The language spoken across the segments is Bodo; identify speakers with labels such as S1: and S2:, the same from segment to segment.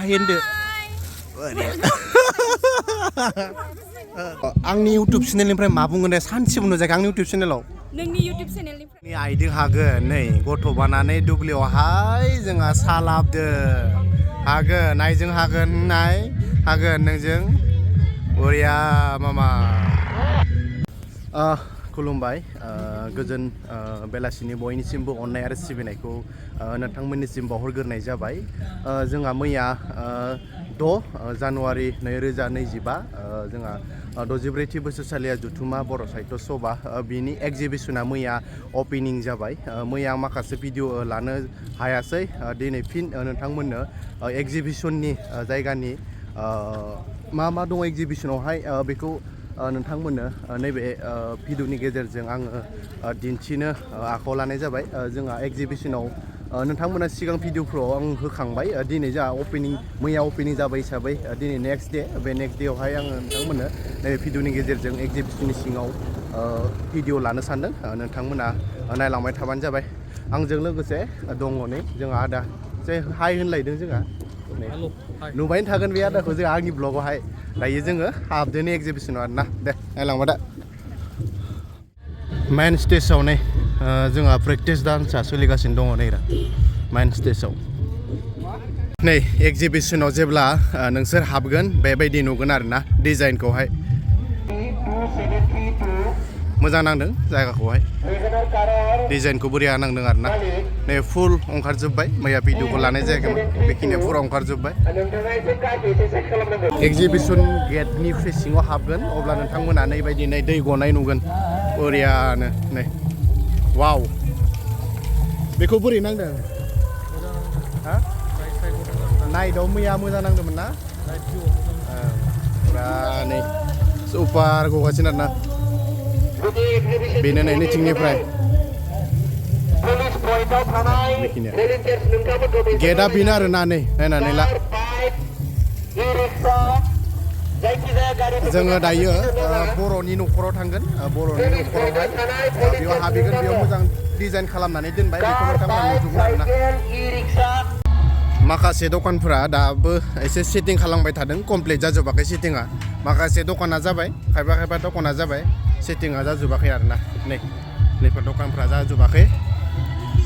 S1: हायेनदो आंनि इउटुब चेनेलनिफ्राय मा बुंगोन दे सानसेबो नुजायाखै आंनि इउटुब चेनेलाव
S2: नोंनि इउटुब चेनेलनिफ्राय
S1: आइदों हागोन नै गथ' बानानै दुब्लियावहाय जोंहा सा लाबदो हागोन आइजों हागोन नाय हागोन नोंजों बरिया मामा खुलुमबाय गोजोन बेलासिनि बयनिसिमबो अननाय आरो सिबिनायखौ नोंथांमोननिसिम बावहरग्रोनाय जाबाय जोंहा मैया 6 जानुवारि 2025 जोंहा 63थि बोसोरसालिया जुथुमा बर' साहित्य सभा बिनि एग्जिबिसना मैया अपेनिं जाबाय मैया माखासे भिडिअ लानो हायासै दिनै फिन नोंथांमोननो एग्जिबिसननि जायगानि मा दङ एग्जिबिसनावहाय बेखौ नोंथांमोननो नैबे भिडिअनि गेजेरजों आङो दिन्थिनो आखायाव लानाय जाबाय जोंहा एग्जिबिसनाव नोंथांमोना सिगां भिडिअफ्राव आं होखांबाय दिनै जोंहा मैया अपेनिं जाबाय हिसाबै दिनै नेक्स्ट डे बे नेक्स्ट डेआवहाय आङो नोंथांमोननो नैबे भिडिअनि गेजेरजों एग्जिबिसननि सिङाव भिडिअ लानो सानदों नोंथांमोना नायलांबाय थाबानो जाबाय आंजों लोगोसे दङ नै जोंहा आदा जे हाय होनलायदों जोंहा नुबायनो थागोन बे आदाखौ जोंहा आंनि ब्लगावहाय दायो जोङो हाबदोनि एग्जिबिसनाव आरोना दे नायलांबा दा मेन स्टेजाव नै जोंहा प्रेक्टिस डान्सआ सोलिगासिनो दङ नै मेन स्टेजाव नै एग्जिबिसनाव जेब्ला नोंसोर हाबगोन बेबायदि नुगोन आरोना डिजाइनखौहाय मोजां नांदों जायगाखौहाय डिजाइनखौ बोरैया नांदों आरोना नै फुल ओंखारजोब्बाय मैया भिडिअखौ लानाय जायाखैमोन बेखिनिया फुरा ओंखारजोब्बाय एग्जिबिसन गेटनिफ्राय सिङाव हाबगोन अब्ला नोंथांमोना नैबायदि नै दै गनाय नुगोन बोरैयानो नै वाव बेखौ बोरै नांदों हा नाइटआव मैया मोजां नांदोंमोन ना फुरा नै सुपार गगासिनो आरोना बेनो नै नैथिंनिफ्राय गेटआ बेनो आरोना नै नायनानै ला जोङो दायो बर'नि न'खराव थांगोन बर'नि न'खरावहाय बेयाव हाबहैगोन बेयाव मोजां डिजाइन खालामनानै दोनबाय बेखौ नोंथांमोना नुजोबगोन आरोना माखासे दखानफोरा दाबो एसे सेटिं खालामबाय थादों कमप्लिट जाजोबाखै सेटिंआ माखासे दखाना जाबाय खायफा दखाना जाबाय सेटिंआ जाजोबाखै आरोना नै नैफोर दखानफ्रा जाजोबाखै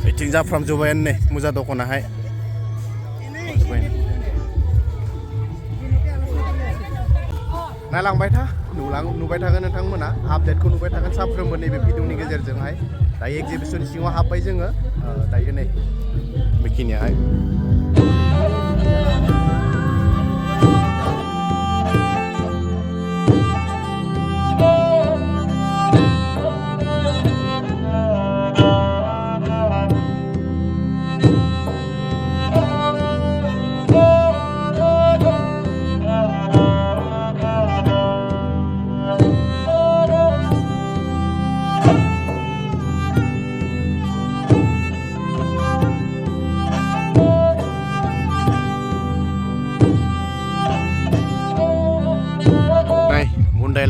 S1: बिथिं जाफ्रामजोब्बायानो नै मुजा दखानाहाय नायलांबाय था नुबाय थागोन नोंथांमोना आपडेटखौ नुबाय थागोन सानफ्रोमबो नैबे भिडिअनि गेजेरजोंहाय दायो एग्जिबिसननि सिङाव हाबबाय जोङो दायो नै बेखिनियाहाय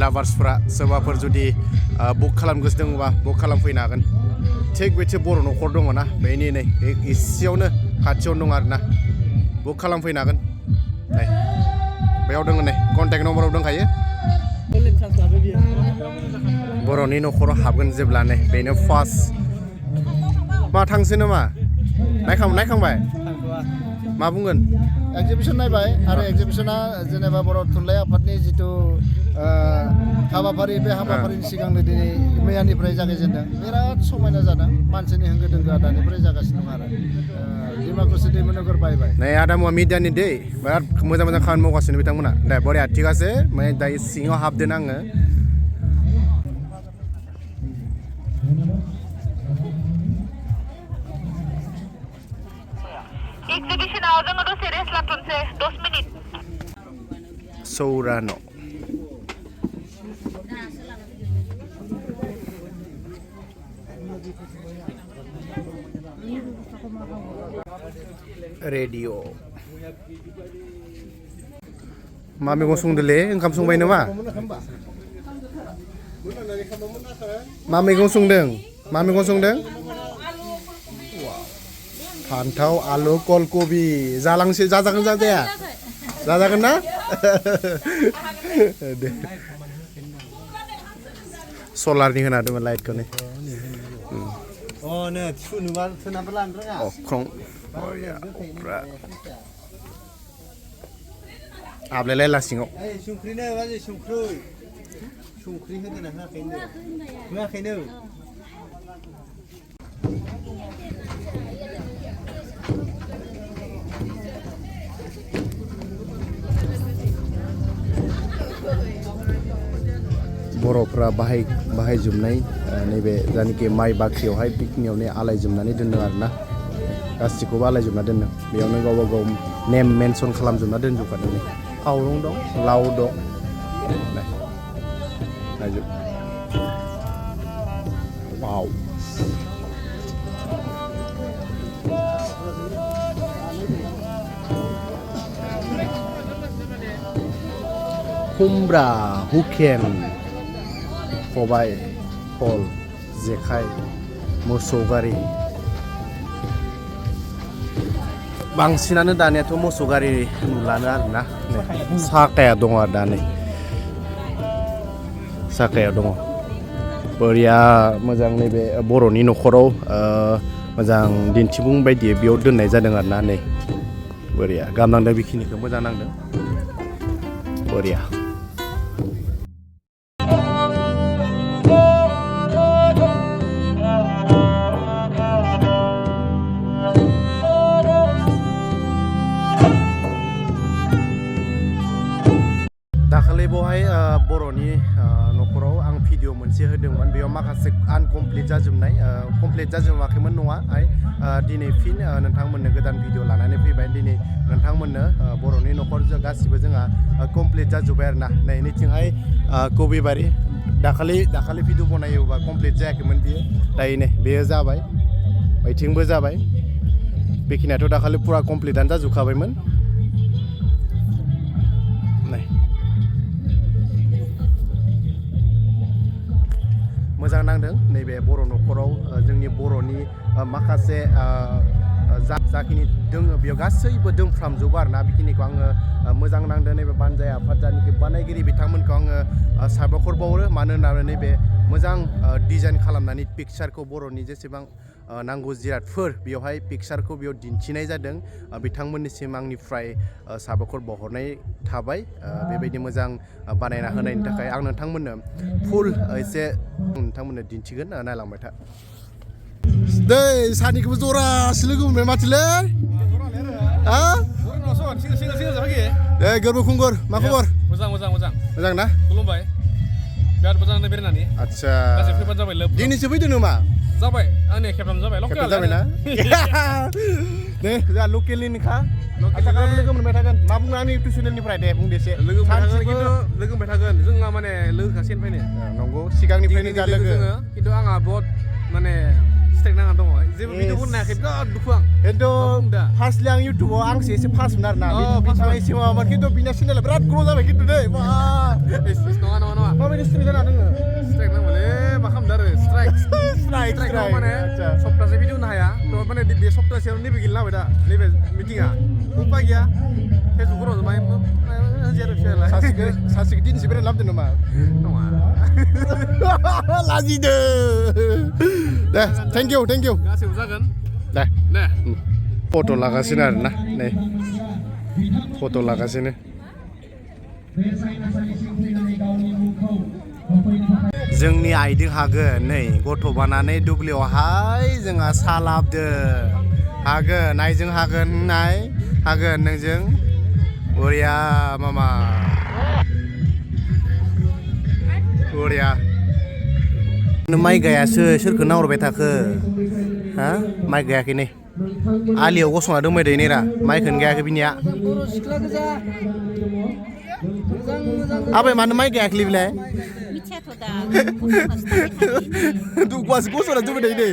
S1: लाभार्सफ्रा सोरबाफोर जुदि बुक खालामनो गोसो दङबा बुक खालामफैनो हागोन थिग बेसे बर' न'खर दङ ना बेनि नै इसेयावनो खाथियावनो दङ आरोना बुक खालामफैनो हागोन नै बेयाव दङ नै कन्टेक्ट नम्बराव दंखायो बर'नि न'खराव हाबगोन जेब्ला नै बेनो फार्स्ट मा थांसै नामा नायखांबाय मा बुंगोन
S3: एग्जिबिसन नायबाय आरो एग्जिबिसना जेनेबा बर' थुनलाइ आफादनि जिथु हाबाफारि बे हाबाफारिनि सिगांनो दिनै मैयानिफ्राय जागायजेनदों बिराद समायना जादों मानसिनि होंगो दोंगोआ दानिफ्राय जागासिनो दं आरो दिमाकुसि दैमु नगर बायबाय
S1: नै आदामुवा मिडियानि दै बिराद मोजां खामानि मावगासिनो बिथांमोना दे बरिया थिग আছে माने दायो सिङाव हाबदों आङो
S2: एग्जिबिसनाव जोङो दसे रेस्ट लाथ'नोसै 10 मिनिट
S1: सौरानो रेडिअ मा मैगं संदोंलै ओंखाम संबाय नामा मा मैगं संदों फान्थाव आलु कलकबि जालांसै जाजागोन जाजाया जाजागोन ना दे सलारनि होना दङ लाइटखौ नै
S3: नो थुनुबा थुनाबा लानो रोङा
S1: अख्रं हाबलायलायला सिङाव
S3: संख्रिनो बाजै संख्रि होदोना होआखैनो
S1: बर'फ्रा बाहायजोबनाय नैबे जायनाखि माइ बाख्रियावहाय बेखिनियावनो आलायजोबनानै दोनदों आरोना गासिखौबो आलायजोबना दोनदों बेयावनो गावबा गाव नेम मेनसन खालामजोबना दोनजोबखादों नै हावरं दं लाव दं नायजोब वाव खुमब्रा हुकेन खबाइ फल जेखाइ मोसौ गारि बांसिनानो दानियाथ' मोसौ गारि नुलानो आरोना साखाया दङ आरो दा नै साखाया दङ बोरिया मोजां नैबे बर'नि न'खराव मोजां दिन्थिफुं बायदि बेयाव दोननाय जादों आरोना नै बोरिया गाहाम नांदों बेखिनिखौ मोजां नांदों बोरिया दाखालि बेवहाय बर'नि न'खराव आं भिडिअ मोनसे होदोंमोन बेयाव माखासे आनकमप्लिट जाजोबनाय कमप्लिट जाजोबाखैमोन नङा दिनै फिन नोंथांमोननो गोदान भिडिअ लानानै फैबाय दिनै नोंथांमोननो बर'नि न'खर गासिबो जोंहा कमप्लिट जाजोब्बाय आरोना नै नैथिंहाय कबिबारि दाखालि भिडिअ बनायोबा कमप्लिट जायाखैमोन बियो दायो नै बेयो जाबाय बैथिंबो जाबाय बेखिनियाथ' दाखालि फुरा कमप्लिटआनो जाजोबखाबायमोन मोजां नांदों नैबे बर' न'खराव जोंनि बर'नि माखासे जाखिनि दङ बेयाव गासैबो दोंफ्रामजोबो आरोना बेखिनिखौ आङो मोजां नांदों नैबे बानजाय आफाद जायनाखि बानायगिरि बिथांमोनखौ आङो साबायखर बावो मानो होननानै नैबे मोजां डिजाइन खालामनानै पिकचारखौ बर'नि जेसेबां नांगौ जिरादफोर बेवहाय पिकचारखौ बेयाव दिन्थिनाय जादों बिथांमोननिसिम आंनिफ्राय साबायखर बावहरनाय थाबाय बेबायदि मोजां बानायना होनायनि थाखाय आं नोंथांमोननो फुल एसे नोंथांमोननो दिन्थिगोन नायलांबाय था दै सानिखौबो जरासे लोगो मोनबाय माथोलै दे गोरबो खुंगुर मा खबर मोजां ना
S4: खुलुमबाय बिराद मोजां बेरायनानै
S1: आदसा
S4: गासै फैबानो जाबाय
S1: दिनैसो फैदों नामा
S4: जाबाय आंनि खेबथाम जाबाय लकेल
S1: जाबायना दे जोंहा लकेलनिखा आसा खालामो लोगो मोनबाय थागोन मा बुङो आंनि इउटुब चेनेलनिफ्राय दे बुं देसे
S4: लोगो मोनबाय थागोन जोंहा माने लोगोखा सेनफायनो
S1: नंगौ सिगांनिफ्रायनो जा लोगो
S4: खिन्थु आंहा बहुत माने स्ट्रेक नांना दङ जेबो भिडिअ बनायनो हायाखै बिराद दुखु आं
S1: खिन्थु फार्स्टलि आं इउटुबाव आंसो एसे फार्स्टमोन आरोना बिथाङा एसे माबामोन खिन्थु बिना चेनेला बिराद ग्र' जाबाय खिन्थु दै
S4: नङा
S1: माबायदि स्ट्रेक जाना दङ
S4: स्ट्राइक नांगौलै मा खालामदों आरो स्ट्राइक माने सप्तासे भिडिअ होनो हाया थ' माने बे सप्तासेयाव नैबे गेलेना होबाय दा नैबे मिटिङा उपाय गैया फेसबुकफोराव जमाय
S1: सासेखौ दिनैसो बेरायनो लाबोदों नामा
S4: नङा
S1: लाजिदो दे थेंक इउ
S4: गासैबो जागोन
S1: दे
S4: दे
S1: फट' लागासिनो आरोना नै फट' लागासिनो जोंनि आइदों हागोन नै गथ' बानानै दुब्लियावहाय जोंहा सा लाबदो हागोन आइजों हागोन नाय हागोन नोंजों बरिया मामा बरिया माइ गायासो सोरखौ नाहरबाय थाखो हा माइ गायाखै नै आलियाव गसंना दंबाय दै नेरा माइखौनो गायाखै बिनिया आबै मानो माइ गायाखैलै बेलाय दुखुआसो गसंना जोबाय थायो नै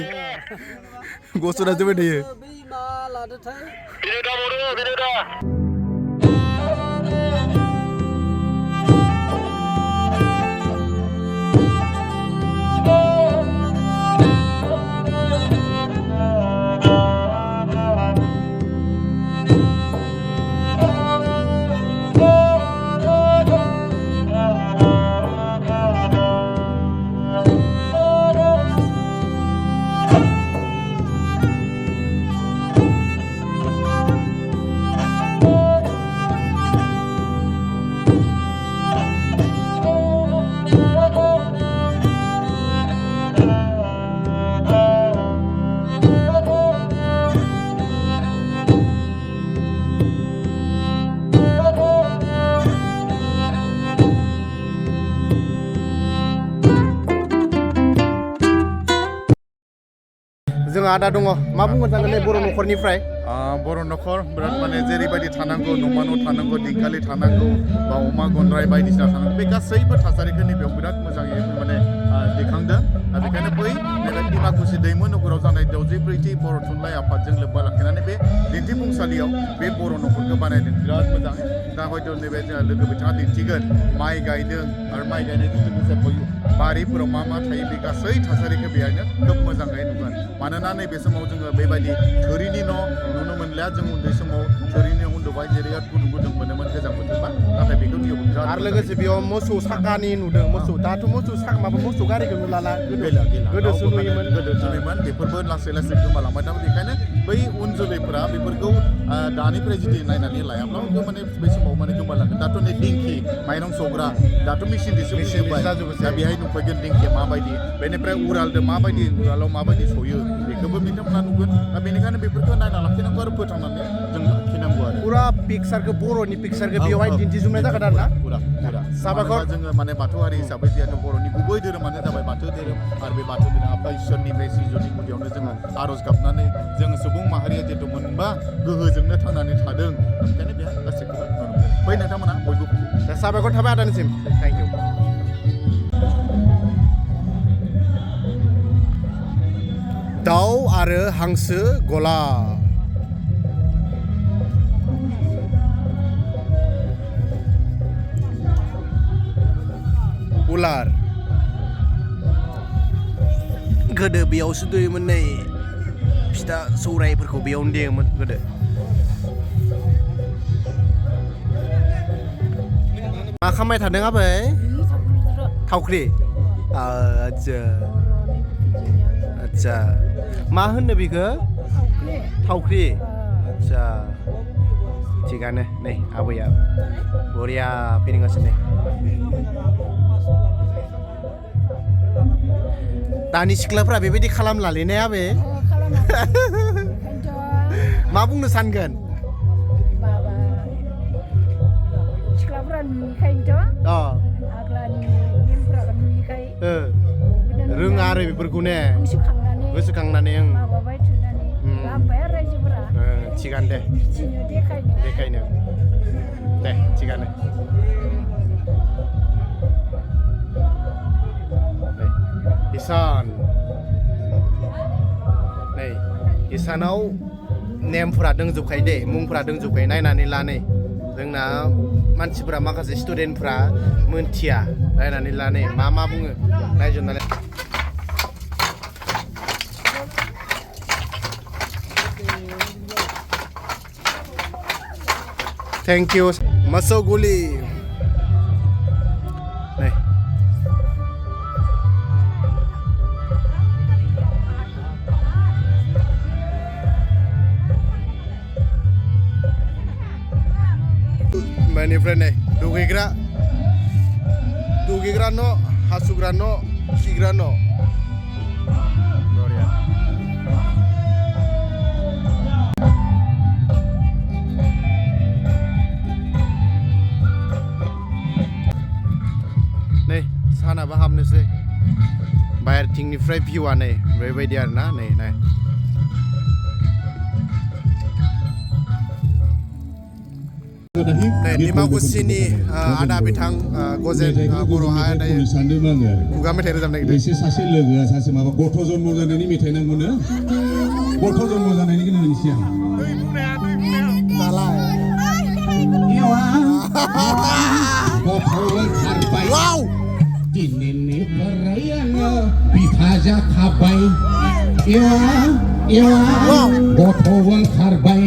S1: गसंना जोबाय थायो जोङो आदा दङ मा बुंगोन सानगोन नै बर' न'खरनिफ्राय
S5: बर' न'खर बिराद माने जेरैबायदि थानांगौ न'मा न' थानांगौ दिंखालि थानांगौ बा अमा गन्द्राय बायदिसिना थानांगौ बे गासैबो थासारिखौ नैबेयाव बिराद मोजाङै माने दैखांदों दा बेखायनो बै नैबे दिमाकुसि दैमु नोगोराव जानाय 63थि बर' थुनलाइ आफादजों लोब्बा लाखिनानै बे दिन्थिफुंसालियाव बे बर' न'खरखौ बानायदों बिराद मोजां दा हयथ' नैबे लोगो बिथाङा दिन्थिगोन माइ गायदों आरो माइ गायनायजों लोगोसे बारिफोराव मा मा थायो बे गासै थासारिखौ बेहायनो खोब मोजाङै नुगोन मानोना नैबे समाव जोङो बेबायदि थोरिनि न' नुनो मोनलिया जों उन्दै समाव थोरिनि उन्दुबाय जेरै गुदुं गुदुं मोनोमोन गोजां बोथोरबा नाथाय बेखौ नुयो बिराद
S1: आरो लोगोसे बेयाव मोसौ साखानि नुदों मोसौ दाथ' मोसौ साखा माबा मोसौ गारिखौ नुलाला
S5: गैला
S1: गोदोसो नुयोमोन
S5: गोदोसो नुयोमोन बेफोरबो लासै लासै गोमालांबाय दा बेखायनो बै उन जोलैफोरा बेफोरखौ दानिफ्राय जुदि नायनानै लायाब्ला माने बै समाव माने गोमालांगोन दाथ' नै दिंखि माइरं सौग्रा दाथ' मेसिनजोंसो फैजोब्बाय दा बेहाय नुफैगोन दिंखिया माबायदि बेनिफ्राय उरालजों माबायदि उरालाव माबायदि सौयो बेखौबो बिथांमोना नुगोन दा बेनिखायनो बेफोरखौ नायना लाखिनांगौ आरो फोथांनानै जों लाखिनांगौ आरो
S1: पुरा पिक्सारखौ बर'नि पिक्सारखौ बेवहाय दिन्थिजोबनाय जागोन आरो ना
S5: पुरा
S1: साबायखर
S5: जोङो माने बाथौ हारि हिसाबै जिहेतु बर'नि गुबै धोरोमानो जाबाय बाथौ धोरोम आरो बे बाथौ धोरोम आफा इसोरनि बे सिजौनि गुदियावनो जोङो आर'ज गाबनानै जोङो सुबुं माहारिया जिहेतु मोनबा गोहोजोंनो थांनानै थादों ओंखायनो बेहाय गासैखौबो नुनो मोनदों बै नोंथांमोना बयबो
S1: साबायखर थाबाय आदानिसिम थेंक इउ दाउ आरो हांसो गला उलार गोदो बेयावसो दोयोमोन नै फिथा सौरायफोरखौ बेयावनो देयोमोन गोदो मा खालामबाय थादों आबै थावख्रि आदसा मा होनो बेखौ थावख्रि आदसा थिगानो नै आबैया बरिया फैगासिनो दानि सिख्लाफ्रा बेबायदि खालामलालै ने आबे मा बुंनो सानगोन
S6: सिख्लाफोरा नुयिखायनोथ' आग्लानि नेमफोरा नुयिखाय
S1: रोङा आरो बेफोरखौ ने गोसोखांनानै
S6: माबाबाय थुनानै लाबोबाय आरो रायजोफोरा
S1: थिगानो दे
S6: बिदिनो
S1: देखायनो दे थिगानो इसान नै इसानाव नेमफोरा दंजोबखायो दे मुंफोरा दंजोबखायो नायनानै ला नै जोंना मानसिफोरा माखासे स्टुडेन्टफ्रा मोनथिया नायनानै ला नै मा बुङो नायजोबनानै थेंक इउ मोसौ गुलि नै बेनिफ्राय नै दुगैग्रा न' हासुग्रा न' खिग्रा न' नै सानाबो हाबनोसै बाहेरथिंनिफ्राय भिउआ नै बेबायदि आरोना नै दिमाकुसिनि आदा बिथां गजेन बर'हा खुगा मेथाइ रोजाबनो नागिरदों
S7: एसे सासे लोगोआ सासे माबा गथ' जन्म जानायनि मेथाइ नांगौनो गथ' जन्म जानायनि गोनांथि सिगां
S1: वाव
S7: दिनैनिफ्राय आङो बिफा जाखाबाय गथ' ओंखारबाय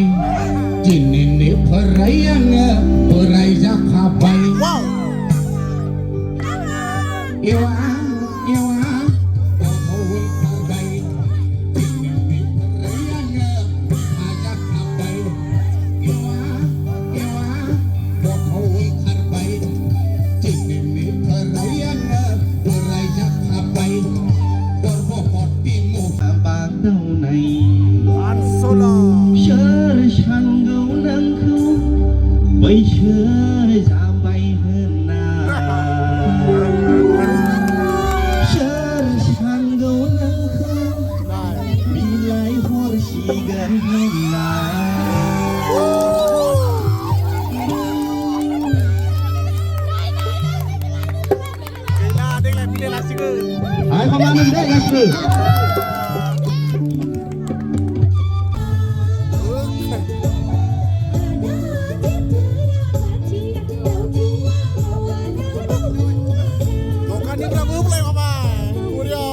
S7: दिनैनिफ्राय आङो बोराय जाखाबाय बैसो जाबाय होनना सोर सानगौ नोंखौ बिलाइ
S3: Dokraniफ्राबो होलायबाय बरिया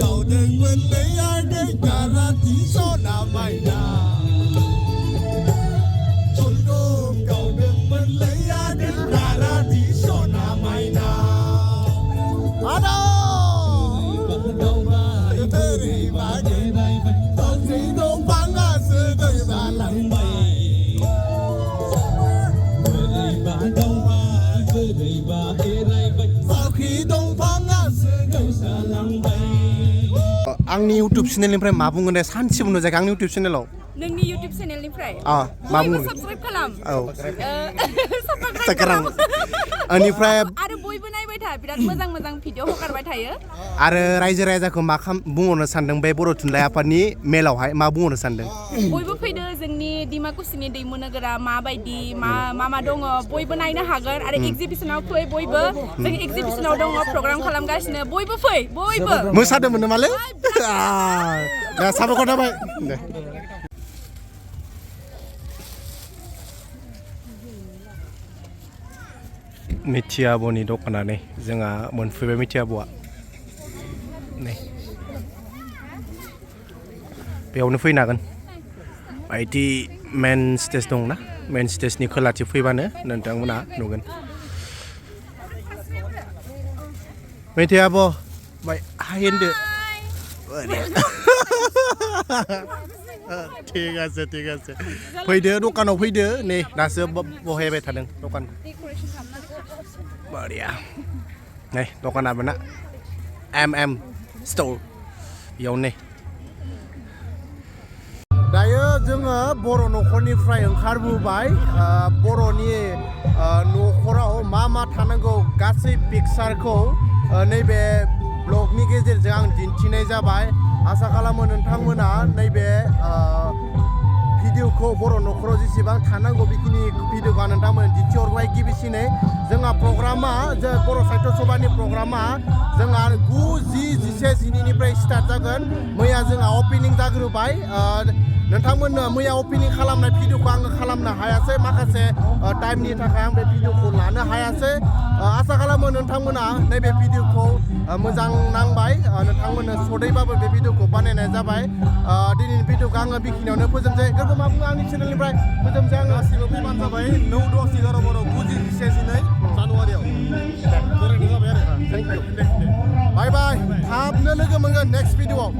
S3: गावदोंमोन दैयादै गाराथि सना मायना गावदोंमोन दैयादै गाराथि सना मायना आदा फांसे दंफाङासो गैजालांबाय आंनि इउटुब चेनेलनिफ्राय मा बुंगोन दे सानसे बुंनो जायगा आंनि इउटुब चेनेलाव
S8: नोंनि इउटुब चेनेलनिफ्राय
S3: मा बुङो
S8: साबस्क्राइब खालाम
S3: साबस्क्राइब बेनिफ्राय
S8: आरो बयबो नायबाय था बिराद मोजां मोजां भिडिअ हगारबाय थायो
S3: आरो रायजो राजाखौ मा बुंहरनो सानदों बे बर' थुनलाइ आफादनि मेलावहाय मा बुंहरनो सानदों
S8: बयबो फैदो जोंनि डिमाकुसिनि दैमु नोगोरा माबायदि मा दङ बयबो नायनो हागोन आरो एगजिबिसनाव फै बयबो जों एगजिबिसनाव दङ प्रग्राम खालामगासिनो बयबो फै बयबो
S3: मोसादोंमोन नामालै दा साबायखर थाबाय दे मिथिया आब'नि दखाना नै जोंहा मोनफैबाय मिथिया आब'आ नै बेयावनो फैनो हागोन बायदि मेन स्टेज दंना मेन स्टेजनि खोलाथिं फैबानो नोंथांमोना नुगोन मिथिया आब' बाय हाय होनदो ঠিক আছে फैदो दखानाव फैदो नै दासो बहायबाय थादों दखान बरिया नै दखानाबो ना MM स्ट'र बेयाव नै दायो जोङो बर' न'खरनिफ्राय ओंखारबोबाय बर'नि न'खराव मा थानांगौ गासै पिकचारखौ नैबे ब्लगनि गेजेरजों आं दिन्थिनाय जाबाय आसा खालामो नोंथांमोना नैबे भिडिअखौ बर' न'खराव जेसेबां थानांगौ बेखिनि भिडिअखौ आं नोंथांमोन दिन्थिहरबाय गिबिसिनै जोंहा प्रग्रामा बर' साहित्य सभानि प्रग्रामा जोंहा 9, 10, 11, 12निफ्राय स्टार्ट जागोन मैया जोंहा अपेनिं जाग्रोबाय नोंथांमोननो मैया अपेनिं खालामनाय भिडिअखौ आङो खालामनो हायासै माखासे टाइमनि थाखाय आं बे भिडिअखौ लानो हायासै आसा खालामो नोंथांमोना नैबे भिडिअखौ मोजां नांबाय नोंथांमोननो सदैबाबो बे भिडिअखौ बानायनाय जाबाय दिनैनि भिडिअखौ आङो बेखिनियावनो फोजोबसै गोरबो मा बुङो आंनि चेनेलनिफ्राय फोजोबसै आङो गासिबो फैबानो जाबाय 9, 10, 11, 12, 9, 12 जानुवारियाव बरायनाय जाबाय आरो थेंक इउ बाय थाबनो लोगो मोनगोन नेक्स्ट भिडिअआव